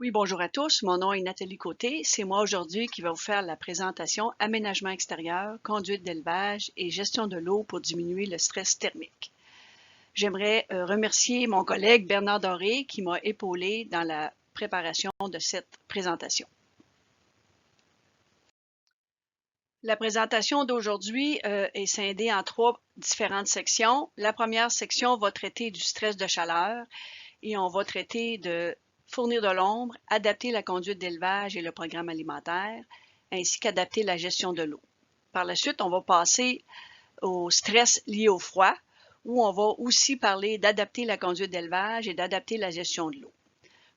Oui, bonjour à tous. Mon nom est Nathalie Côté. C'est moi aujourd'hui qui va vous faire la présentation Aménagement extérieur, conduite d'élevage et gestion de l'eau pour diminuer le stress thermique. J'aimerais remercier mon collègue Bernard Doré qui m'a épaulé dans la préparation de cette présentation. La présentation d'aujourd'hui est scindée en 3 différentes sections. La première section va traiter du stress de chaleur et on va traiter de fournir de l'ombre, adapter la conduite d'élevage et le programme alimentaire, ainsi qu'adapter la gestion de l'eau. Par la suite, on va passer au stress lié au froid, où on va aussi parler d'adapter la conduite d'élevage et d'adapter la gestion de l'eau.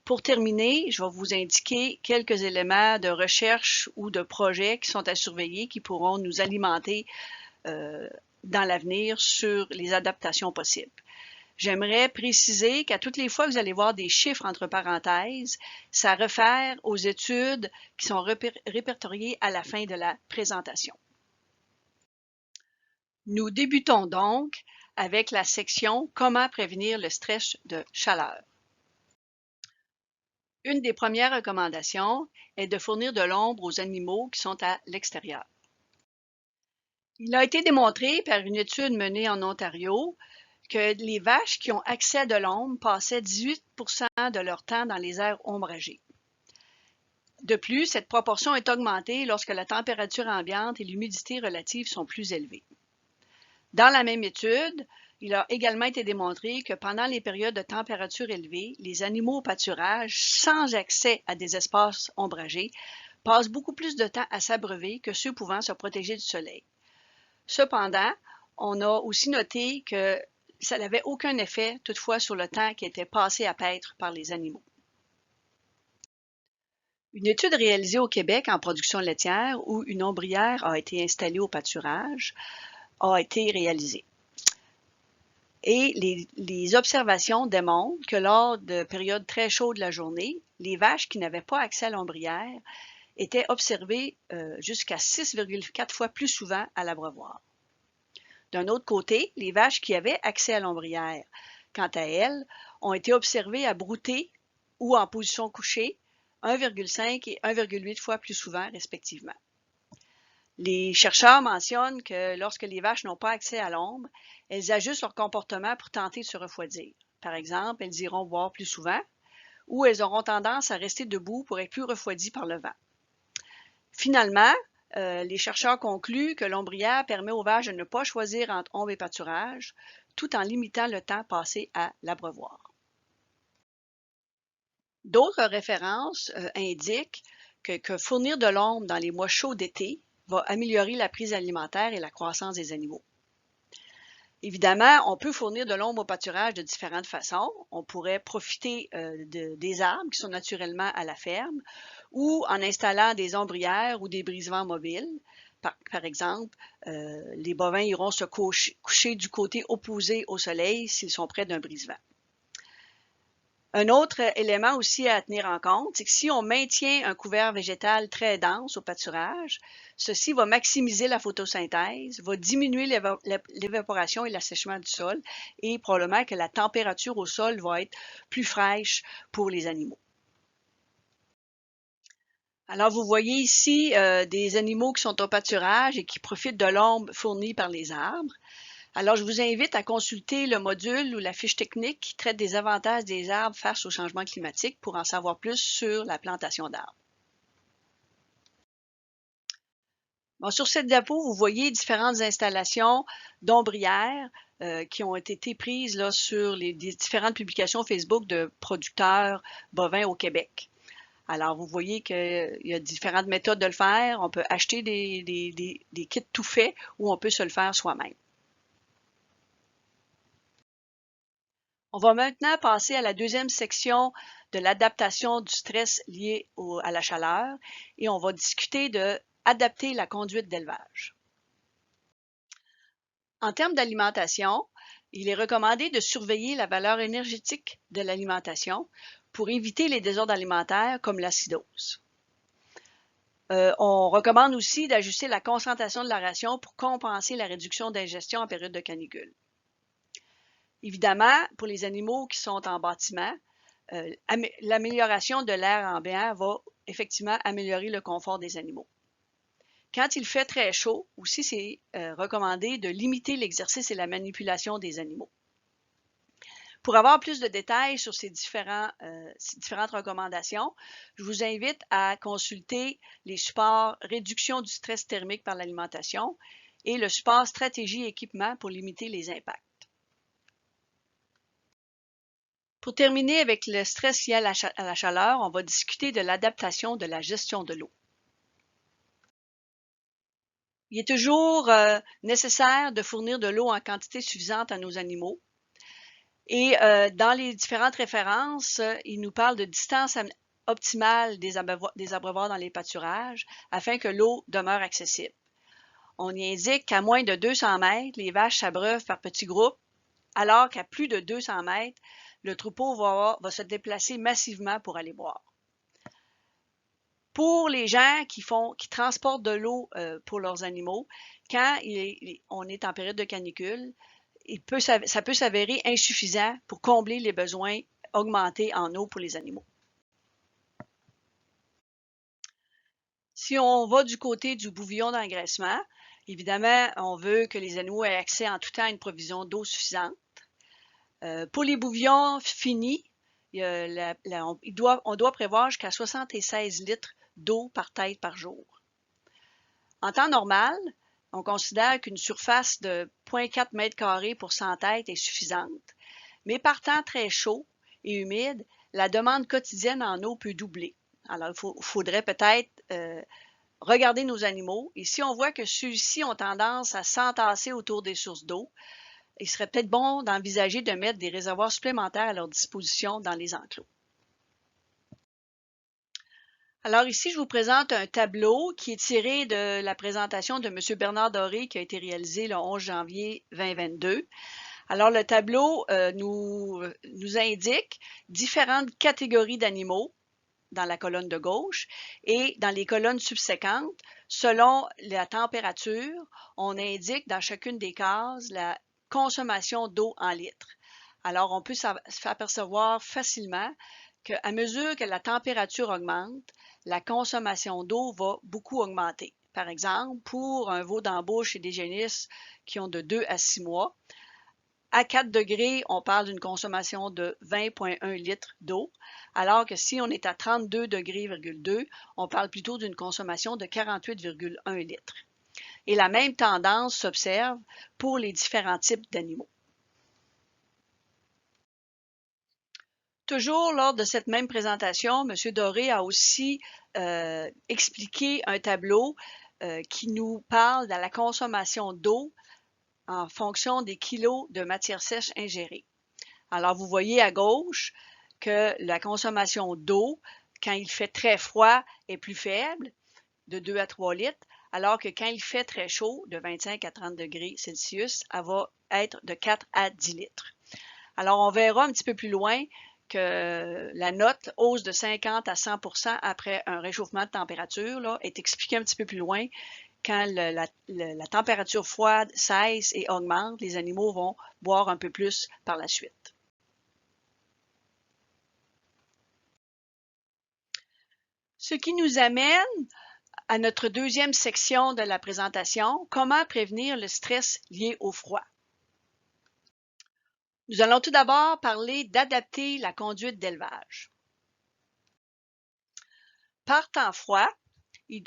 Pour terminer, je vais vous indiquer quelques éléments de recherche ou de projets qui sont à surveiller, qui pourront nous alimenter dans l'avenir sur les adaptations possibles. J'aimerais préciser qu'à toutes les fois que vous allez voir des chiffres entre parenthèses, ça réfère aux études qui sont répertoriées à la fin de la présentation. Nous débutons donc avec la section « Comment prévenir le stress de chaleur ». Une des premières recommandations est de fournir de l'ombre aux animaux qui sont à l'extérieur. Il a été démontré par une étude menée en Ontario que les vaches qui ont accès à de l'ombre passaient 18% de leur temps dans les aires ombragées. De plus, cette proportion est augmentée lorsque la température ambiante et l'humidité relative sont plus élevées. Dans la même étude, il a également été démontré que pendant les périodes de température élevée, les animaux au pâturage, sans accès à des espaces ombragés, passent beaucoup plus de temps à s'abreuver que ceux pouvant se protéger du soleil. Cependant, on a aussi noté que ça n'avait aucun effet toutefois sur le temps qui était passé à paître par les animaux. Une étude réalisée au Québec en production laitière où une ombrière a été installée au pâturage a été réalisée. Et les observations démontrent que lors de périodes très chaudes de la journée, les vaches qui n'avaient pas accès à l'ombrière étaient observées jusqu'à 6,4 fois plus souvent à l'abreuvoir. D'un autre côté, les vaches qui avaient accès à l'ombrière, quant à elles, ont été observées à brouter ou en position couchée 1,5 et 1,8 fois plus souvent respectivement. Les chercheurs mentionnent que lorsque les vaches n'ont pas accès à l'ombre, elles ajustent leur comportement pour tenter de se refroidir. Par exemple, elles iront boire plus souvent ou elles auront tendance à rester debout pour être plus refroidies par le vent. Finalement, les chercheurs concluent que l'ombrière permet aux vaches de ne pas choisir entre ombre et pâturage, tout en limitant le temps passé à l'abreuvoir. D'autres références indiquent que fournir de l'ombre dans les mois chauds d'été va améliorer la prise alimentaire et la croissance des animaux. Évidemment, on peut fournir de l'ombre au pâturage de différentes façons. On pourrait profiter des arbres qui sont naturellement à la ferme ou en installant des ombrières ou des brise-vents mobiles. Par exemple, les bovins iront se coucher du côté opposé au soleil s'ils sont près d'un brise-vent. Un autre élément aussi à tenir en compte, c'est que si on maintient un couvert végétal très dense au pâturage, ceci va maximiser la photosynthèse, va diminuer l'évaporation et l'assèchement du sol et probablement que la température au sol va être plus fraîche pour les animaux. Alors, vous voyez ici des animaux qui sont au pâturage et qui profitent de l'ombre fournie par les arbres. Alors, je vous invite à consulter le module ou la fiche technique qui traite des avantages des arbres face au changement climatique pour en savoir plus sur la plantation d'arbres. Bon, sur cette diapo, vous voyez différentes installations d'ombrières qui ont été prises là, sur les différentes publications Facebook de producteurs bovins au Québec. Alors, vous voyez qu'il y a différentes méthodes de le faire. On peut acheter des kits tout faits ou on peut se le faire soi-même. On va maintenant passer à la deuxième section de l'adaptation du stress lié à la chaleur et on va discuter de adapter la conduite d'élevage. En termes d'alimentation, il est recommandé de surveiller la valeur énergétique de l'alimentation pour éviter les désordres alimentaires comme l'acidose. On recommande aussi d'ajuster la concentration de la ration pour compenser la réduction d'ingestion en période de canicule. Évidemment, pour les animaux qui sont en bâtiment, l'amélioration de l'air ambiant va effectivement améliorer le confort des animaux. Quand il fait très chaud, aussi, c'est recommandé de limiter l'exercice et la manipulation des animaux. Pour avoir plus de détails sur ces différentes recommandations, je vous invite à consulter les supports réduction du stress thermique par l'alimentation et le support stratégie et équipement pour limiter les impacts. Pour terminer avec le stress lié à la chaleur, on va discuter de l'adaptation de la gestion de l'eau. Il est toujours nécessaire de fournir de l'eau en quantité suffisante à nos animaux. Et dans les différentes références, il nous parle de distance optimale des abreuvoirs dans les pâturages afin que l'eau demeure accessible. On y indique qu'à moins de 200 mètres, les vaches s'abreuvent par petits groupes, alors qu'à plus de 200 mètres, le troupeau va se déplacer massivement pour aller boire. Pour les gens qui transportent de l'eau pour leurs animaux, quand on est en période de canicule, ça peut s'avérer insuffisant pour combler les besoins augmentés en eau pour les animaux. Si on va du côté du bouvillon d'engraissement, évidemment, on veut que les animaux aient accès en tout temps à une provision d'eau suffisante. Pour les bouvillons finis, on doit prévoir jusqu'à 76 litres d'eau par tête par jour. En temps normal, on considère qu'une surface de 0,4 m² pour 100 têtes est suffisante. Mais par temps très chaud et humide, la demande quotidienne en eau peut doubler. Alors, il faudrait peut-être regarder nos animaux. Et si on voit que ceux-ci ont tendance à s'entasser autour des sources d'eau, il serait peut-être bon d'envisager de mettre des réservoirs supplémentaires à leur disposition dans les enclos. Alors ici, je vous présente un tableau qui est tiré de la présentation de M. Bernard Doré qui a été réalisé le 11 janvier 2022. Alors le tableau nous indique différentes catégories d'animaux dans la colonne de gauche et dans les colonnes subséquentes, selon la température, on indique dans chacune des cases la consommation d'eau en litres. Alors on peut s'apercevoir facilement qu'à mesure que la température augmente, la consommation d'eau va beaucoup augmenter. Par exemple, pour un veau d'embauche et des génisses qui ont de 2 à 6 mois, à 4 degrés, on parle d'une consommation de 20,1 litres d'eau, alors que si on est à 32 degrés,2, on parle plutôt d'une consommation de 48,1 litres. Et la même tendance s'observe pour les différents types d'animaux. Toujours lors de cette même présentation, M. Doré a aussi expliqué un tableau qui nous parle de la consommation d'eau en fonction des kilos de matière sèche ingérée. Alors, vous voyez à gauche que la consommation d'eau, quand il fait très froid, est plus faible, de 2 à 3 litres, alors que quand il fait très chaud, de 25 à 30 degrés Celsius, elle va être de 4 à 10 litres. Alors, on verra un petit peu plus loin que la note hausse de 50 à 100% après un réchauffement de température là, est expliquée un petit peu plus loin. Quand la température froide cesse et augmente, les animaux vont boire un peu plus par la suite. Ce qui nous amène à notre deuxième section de la présentation, comment prévenir le stress lié au froid. Nous allons tout d'abord parler d'adapter la conduite d'élevage. Par temps froid,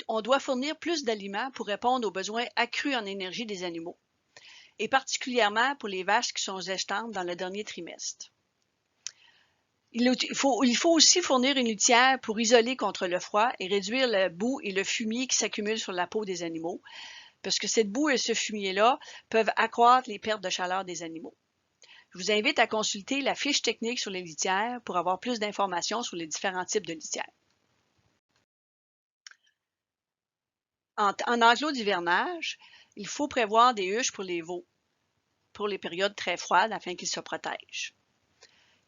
on doit fournir plus d'aliments pour répondre aux besoins accrus en énergie des animaux, et particulièrement pour les vaches qui sont gestantes dans le dernier trimestre. Il faut aussi fournir une litière pour isoler contre le froid et réduire le boue et le fumier qui s'accumulent sur la peau des animaux, parce que cette boue et ce fumier-là peuvent accroître les pertes de chaleur des animaux. Je vous invite à consulter la fiche technique sur les litières pour avoir plus d'informations sur les différents types de litières. En enclos d'hivernage, il faut prévoir des huches pour les veaux pour les périodes très froides afin qu'ils se protègent.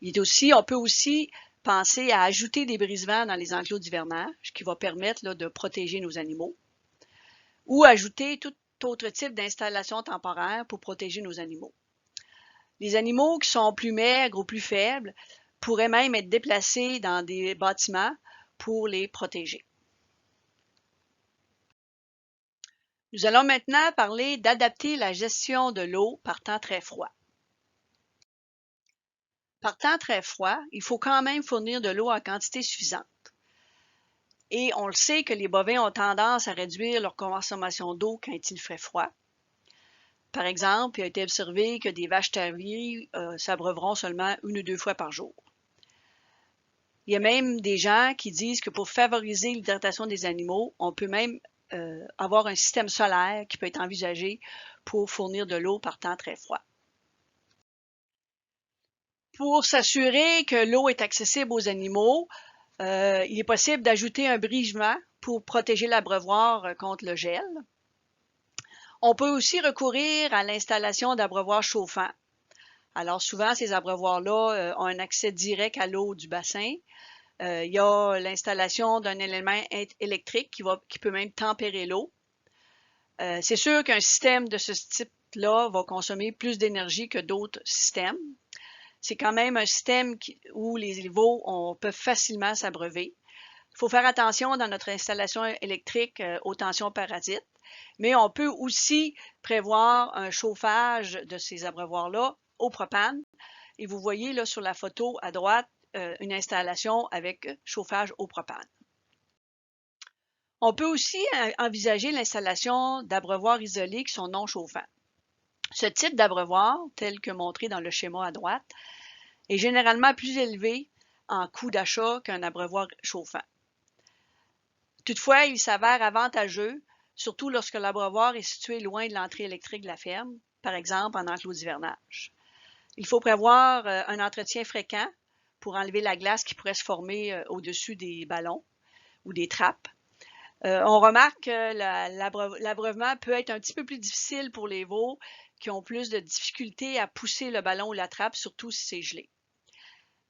On peut aussi penser à ajouter des brise-vents dans les enclos d'hivernage qui va permettre de protéger nos animaux ou ajouter tout autre type d'installation temporaire pour protéger nos animaux. Les animaux qui sont plus maigres ou plus faibles pourraient même être déplacés dans des bâtiments pour les protéger. Nous allons maintenant parler d'adapter la gestion de l'eau par temps très froid. Par temps très froid, il faut quand même fournir de l'eau en quantité suffisante. Et on le sait que les bovins ont tendance à réduire leur consommation d'eau quand il fait froid. Par exemple, il a été observé que des vaches terriers s'abreuveront seulement 1 ou 2 fois par jour. Il y a même des gens qui disent que pour favoriser l'hydratation des animaux, on peut même avoir un système solaire qui peut être envisagé pour fournir de l'eau par temps très froid. Pour s'assurer que l'eau est accessible aux animaux, il est possible d'ajouter un brisement pour protéger l'abreuvoir contre le gel. On peut aussi recourir à l'installation d'abreuvoirs chauffants. Alors souvent, ces abreuvoirs-là ont un accès direct à l'eau du bassin. Il y a l'installation d'un élément électrique qui peut même tempérer l'eau. C'est sûr qu'un système de ce type-là va consommer plus d'énergie que d'autres systèmes. C'est quand même un système où les veaux peuvent facilement s'abreuver. Il faut faire attention dans notre installation électrique aux tensions parasites, mais on peut aussi prévoir un chauffage de ces abreuvoirs-là au propane. Et vous voyez là sur la photo à droite une installation avec chauffage au propane. On peut aussi envisager l'installation d'abreuvoirs isolés qui sont non chauffants. Ce type d'abreuvoir, tel que montré dans le schéma à droite, est généralement plus élevé en coût d'achat qu'un abreuvoir chauffant. Toutefois, il s'avère avantageux, surtout lorsque l'abreuvoir est situé loin de l'entrée électrique de la ferme, par exemple en enclos d'hivernage. Il faut prévoir un entretien fréquent pour enlever la glace qui pourrait se former au-dessus des ballons ou des trappes. On remarque que l'abreuvement peut être un petit peu plus difficile pour les veaux qui ont plus de difficultés à pousser le ballon ou la trappe, surtout si c'est gelé.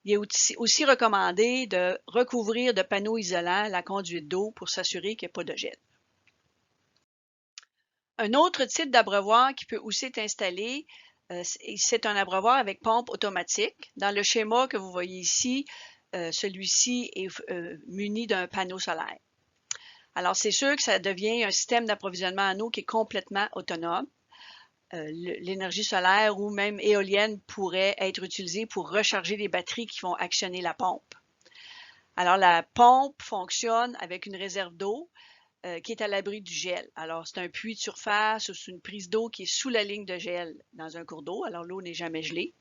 Il est aussi recommandé de recouvrir de panneaux isolants la conduite d'eau pour s'assurer qu'il n'y ait pas de gel. Un autre type d'abreuvoir qui peut aussi être installé, c'est un abreuvoir avec pompe automatique. Dans le schéma que vous voyez ici, celui-ci est muni d'un panneau solaire. Alors, c'est sûr que ça devient un système d'approvisionnement en eau qui est complètement autonome. L'énergie solaire ou même éolienne pourrait être utilisée pour recharger les batteries qui vont actionner la pompe. Alors, la pompe fonctionne avec une réserve d'eau qui est à l'abri du gel. Alors, c'est un puits de surface ou c'est une prise d'eau qui est sous la ligne de gel dans un cours d'eau. Alors, l'eau n'est jamais gelée.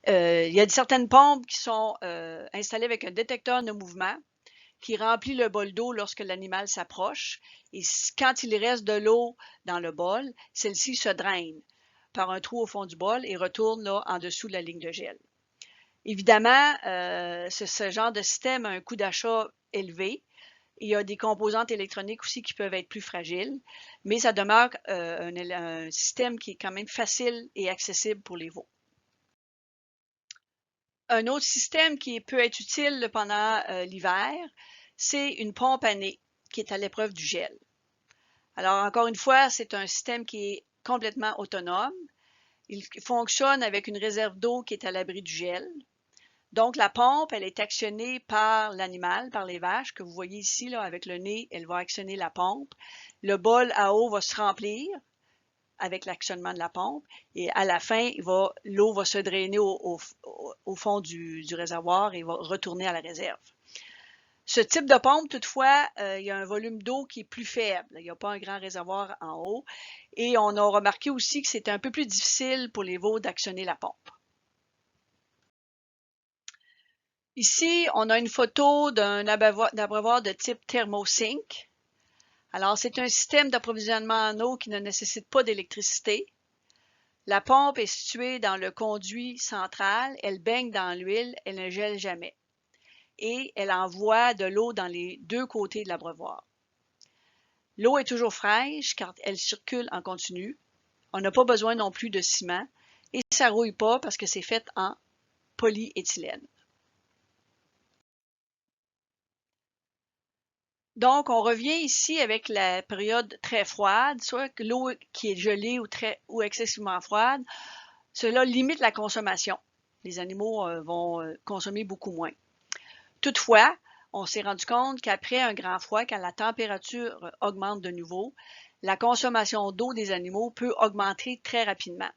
Il y a certaines pompes qui sont installées avec un détecteur de mouvement qui remplit le bol d'eau lorsque l'animal s'approche. Et quand il reste de l'eau dans le bol, celle-ci se draine par un trou au fond du bol et retourne là en dessous de la ligne de gel. Évidemment, ce genre de système a un coût d'achat élevé. Il y a des composantes électroniques aussi qui peuvent être plus fragiles, mais ça demeure un système qui est quand même facile et accessible pour les veaux. Un autre système qui peut être utile pendant l'hiver, c'est une pompe à nez qui est à l'épreuve du gel. Alors, encore une fois, c'est un système qui est complètement autonome. Il fonctionne avec une réserve d'eau qui est à l'abri du gel. Donc, la pompe, elle est actionnée par l'animal, par les vaches, que vous voyez ici, là, avec le nez, elle va actionner la pompe. Le bol à eau va se remplir avec l'actionnement de la pompe. Et à la fin, l'eau va se drainer au fond du réservoir et va retourner à la réserve. Ce type de pompe, toutefois, il y a un volume d'eau qui est plus faible. Il n'y a pas un grand réservoir en haut. Et on a remarqué aussi que c'était un peu plus difficile pour les veaux d'actionner la pompe. Ici, on a une photo d'un abreuvoir de type thermosync. Alors, c'est un système d'approvisionnement en eau qui ne nécessite pas d'électricité. La pompe est située dans le conduit central, elle baigne dans l'huile, elle ne gèle jamais. Et elle envoie de l'eau dans les deux côtés de l'abreuvoir. L'eau est toujours fraîche car elle circule en continu. On n'a pas besoin non plus de ciment et ça ne rouille pas parce que c'est fait en polyéthylène. Donc, on revient ici avec la période très froide, soit que l'eau qui est gelée ou excessivement froide. Cela limite la consommation. Les animaux vont consommer beaucoup moins. Toutefois, on s'est rendu compte qu'après un grand froid, quand la température augmente de nouveau, la consommation d'eau des animaux peut augmenter très rapidement.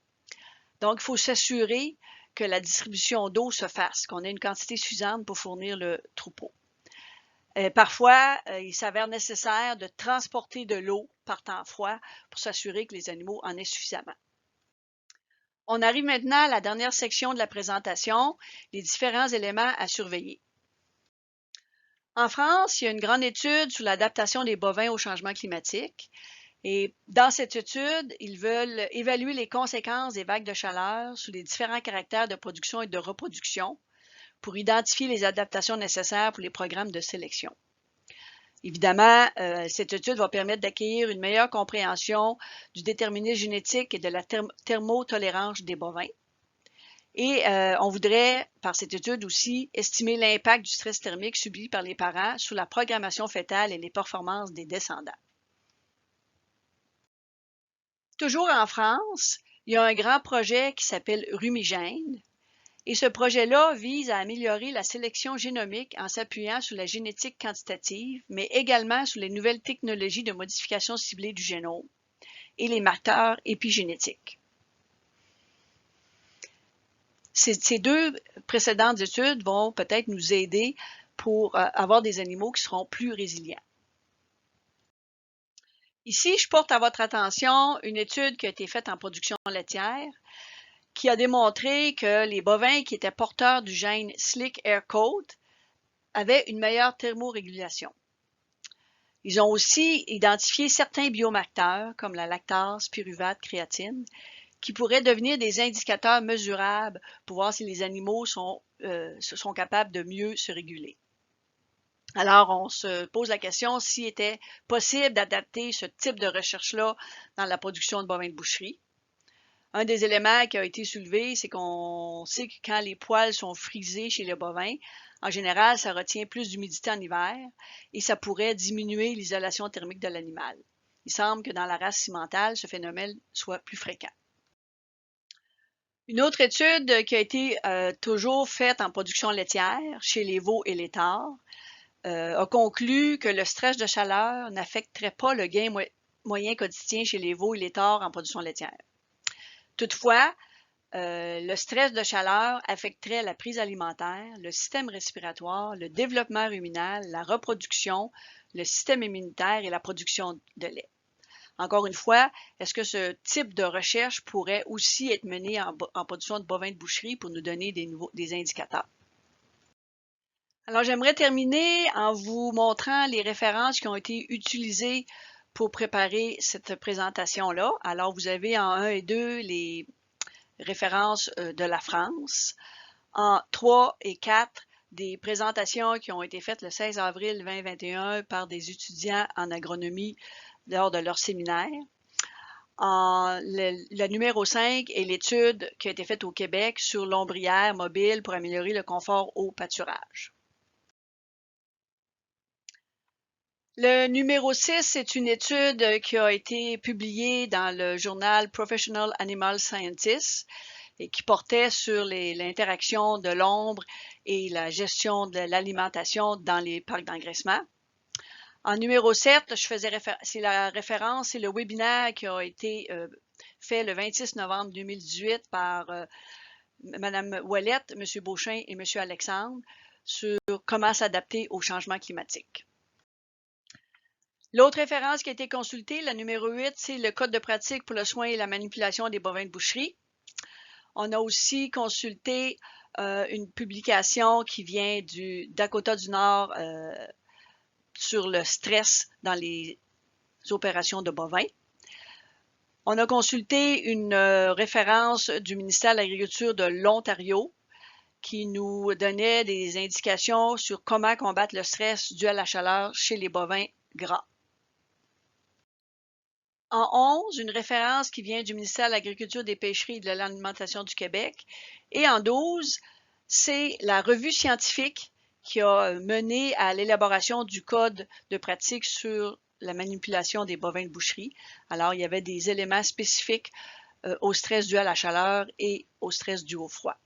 Donc, il faut s'assurer que la distribution d'eau se fasse, qu'on ait une quantité suffisante pour fournir le troupeau. Parfois, il s'avère nécessaire de transporter de l'eau par temps froid pour s'assurer que les animaux en aient suffisamment. On arrive maintenant à la dernière section de la présentation, les différents éléments à surveiller. En France, il y a une grande étude sur l'adaptation des bovins au changement climatique. Et dans cette étude, ils veulent évaluer les conséquences des vagues de chaleur sur les différents caractères de production et de reproduction pour identifier les adaptations nécessaires pour les programmes de sélection. Évidemment, cette étude va permettre d'acquérir une meilleure compréhension du déterminisme génétique et de la thermotolérance des bovins. Et on voudrait, par cette étude aussi, estimer l'impact du stress thermique subi par les parents sur la programmation fœtale et les performances des descendants. Toujours en France, il y a un grand projet qui s'appelle Rumigène. Et ce projet-là vise à améliorer la sélection génomique en s'appuyant sur la génétique quantitative, mais également sur les nouvelles technologies de modification ciblée du génome et les marqueurs épigénétiques. Ces deux précédentes études vont peut-être nous aider pour avoir des animaux qui seront plus résilients. Ici, je porte à votre attention une étude qui a été faite en production laitière qui a démontré que les bovins qui étaient porteurs du gène Slick Hair Coat avaient une meilleure thermorégulation. Ils ont aussi identifié certains biomarqueurs, comme la lactase, pyruvate, créatine, qui pourraient devenir des indicateurs mesurables pour voir si les animaux sont capables de mieux se réguler. Alors, on se pose la question s'il était possible d'adapter ce type de recherche-là dans la production de bovins de boucherie. Un des éléments qui a été soulevé, c'est qu'on sait que quand les poils sont frisés chez les bovins, en général, ça retient plus d'humidité en hiver et ça pourrait diminuer l'isolation thermique de l'animal. Il semble que dans la race cimentale, ce phénomène soit plus fréquent. Une autre étude qui a été toujours faite en production laitière chez les veaux et les tares a conclu que le stress de chaleur n'affecterait pas le gain moyen quotidien chez les veaux et les tares en production laitière. Toutefois, le stress de chaleur affecterait la prise alimentaire, le système respiratoire, le développement ruminal, la reproduction, le système immunitaire et la production de lait. Encore une fois, est-ce que ce type de recherche pourrait aussi être mené en production de bovins de boucherie pour nous donner des indicateurs? Alors, j'aimerais terminer en vous montrant les références qui ont été utilisées pour préparer cette présentation-là. Alors, vous avez en 1 et 2 les références de la France. En 3 et 4, des présentations qui ont été faites le 16 avril 2021 par des étudiants en agronomie lors de leur séminaire. Le numéro 5 est l'étude qui a été faite au Québec sur l'ombrière mobile pour améliorer le confort au pâturage. Le numéro 6, c'est une étude qui a été publiée dans le journal Professional Animal Scientist et qui portait sur l'interaction de l'ombre et la gestion de l'alimentation dans les parcs d'engraissement. En numéro 7, c'est la référence, c'est le webinaire qui a été fait le 26 novembre 2018 par Mme Ouellette, M. Beauchamp et M. Alexandre sur comment s'adapter au changement climatique. L'autre référence qui a été consultée, la numéro 8, c'est le code de pratique pour le soin et la manipulation des bovins de boucherie. On a aussi consulté une publication qui vient du Dakota du Nord sur le stress dans les opérations de bovins. On a consulté une référence du ministère de l'Agriculture de l'Ontario qui nous donnait des indications sur comment combattre le stress dû à la chaleur chez les bovins gras. En 11, une référence qui vient du ministère de l'Agriculture, des Pêcheries et de l'Alimentation du Québec. Et en 12, c'est la revue scientifique qui a mené à l'élaboration du code de pratique sur la manipulation des bovins de boucherie. Alors, il y avait des éléments spécifiques au stress dû à la chaleur et au stress dû au froid.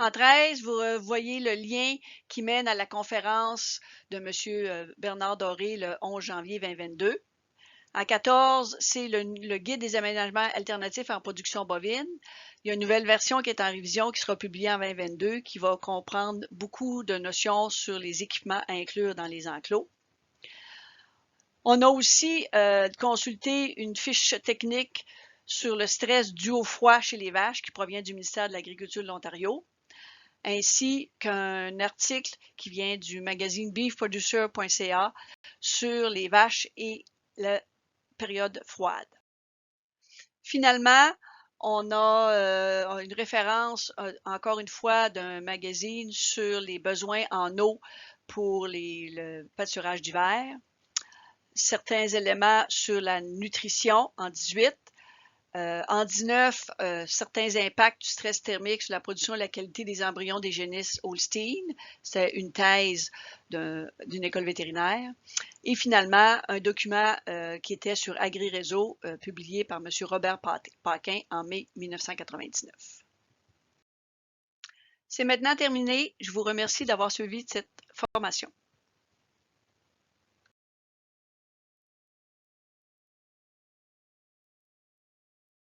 En 13, vous voyez le lien qui mène à la conférence de M. Bernard Doré le 11 janvier 2022. En 14, c'est le guide des aménagements alternatifs en production bovine. Il y a une nouvelle version qui est en révision qui sera publiée en 2022 qui va comprendre beaucoup de notions sur les équipements à inclure dans les enclos. On a aussi consulté une fiche technique sur le stress dû au froid chez les vaches qui provient du ministère de l'Agriculture de l'Ontario, ainsi qu'un article qui vient du magazine beefproducer.ca sur les vaches et la période froide. Finalement, on a une référence, encore une fois, d'un magazine sur les besoins en eau pour le pâturage d'hiver, certains éléments sur la nutrition en 18, en 19, certains impacts du stress thermique sur la production et la qualité des embryons des génisses Holstein. C'est une thèse d'une école vétérinaire. Et finalement, un document qui était sur AgriRéseau, publié par M. Robert Paquin en mai 1999. C'est maintenant terminé. Je vous remercie d'avoir suivi cette formation.